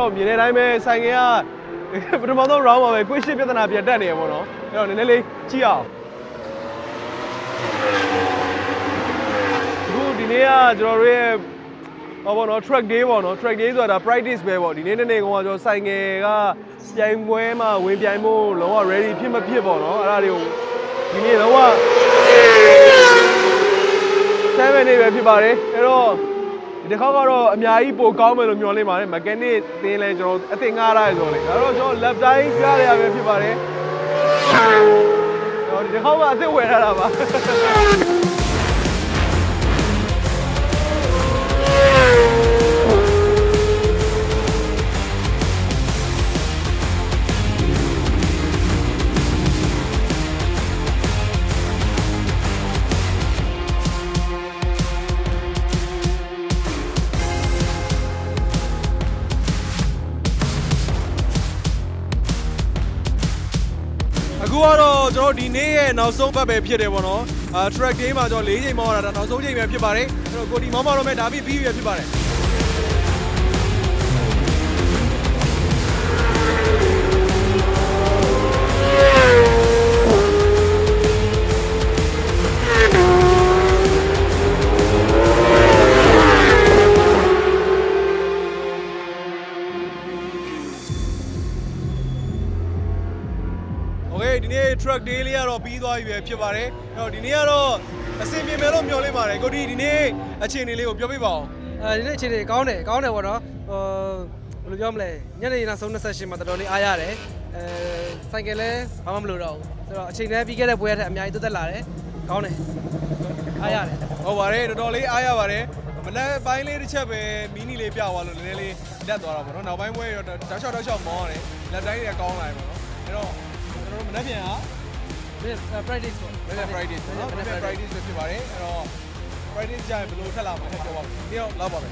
တော့မြေထဲတိုင်းပဲဆိုင်ကပထမဆုံး round မှာပဲကွင်းရှစ်ပြဿနာပြန်တက်နေရပေါ့နော်အဲ့တော့နည်းနည်းလေးကြည့်အောင်အခုဒီနေ့ကကျွန်တော်တို့ရဲ့ဟောပေါ့နော် track day ပေါ့နော် track day ဆိုတာ practice ပဲပေါ့ဒီနေ့နေ့ကောင်ကကျွန်တော်ဆိုင်ငယ်ကပြိုင်ပွဲမှာဝင်ပြိုင်ဖို့လုံးဝ ready ဖြစ်မဖြစ်ပေါ့နော်အဲ့ဒါတွေကိုဒီနေ့လုံးဝ7 day ပဲဖြစ်ပါတယ်အဲ့တော့ဒီတစ်ခါကတော့အများကြီးပိုကောင်းမယ်လို့မျှော်လင့်ပါတယ် mechanic သင်လဲကျွန်တော်အသင်ငှားထားရဆိုတော့လေဒါတော့ကျွန်တော် lap time ပြရရပဲဖြစ်ပါတယ်တော့ဒီတစ်ခါကအသစ်ဝယ်ထားတာပါအခုကတော့ကျွန်တော်ဒီနေ့ရဲ့နောက်ဆုံးပတ်ပဲဖြစ်တယ်ပေါ့နော် track day မှာကျွန်တော်4ချိန်မောင်းတာဒါနောက်ဆုံးချိန်ပဲဖြစ်ပါတယ်အဲ့တော့ကိုဒီမောင်းတော့မဲ့ဒါပြီးရဖြစ်ပါတယ်ဒီနေ့ truck day လေးကတော့ပြီးသွားပြီပဲဖြစ်ပါတယ်အဲ့တော့ဒီနေ့ကတော့အဆင်ပြေမယ်လို့မျှော်လင့်ပါတယ်ကိုဒီနေ့အခြေအနေလေးကိုပြောပြပါအောင်ဒီနေ့အခြေအနေကောင်းတယ်ပေါ့နော်ဘယ်လိုပြောမလဲညနေနောက်ဆုံး28မှာတော်တော်လေးအားရတယ်ဆိုင်ကယ်လည်းဘာမှမလိုတော့ဘူးဆိုတော့အချိန်နဲ့ပြီးခဲ့တဲ့ပွဲထက်အများကြီးတက်လာတယ်ကောင်းတယ်အားရတယ်ဟုတ်ပါတယ်တော်တော်လေးအားရပါတယ်မနက်ပိုင်းလေးတစ်ချက်ပဲမီနီလေးပြသွားလို့နည်းနည်းလေးတက်သွားတာပေါ့နော်နောက်ပိုင်းပွဲတော့တောက်လျှောက်မောင်းရတယ်လက်တိုင်းတွေကကောင်းလာတယ်ပေါ့နော်အဲ့တော့ကျွန်တော်တို့မနေ့ပြန်practice ပေါ့မနေ့ practice နော်မနေ့ practice ဖြစ်ပါတယ်အဲ့တော့ practice ကြရင်ဘယ်လိုထက်လာမှာလဲပြောပါဦးဒီတော့လောက်ပါပဲ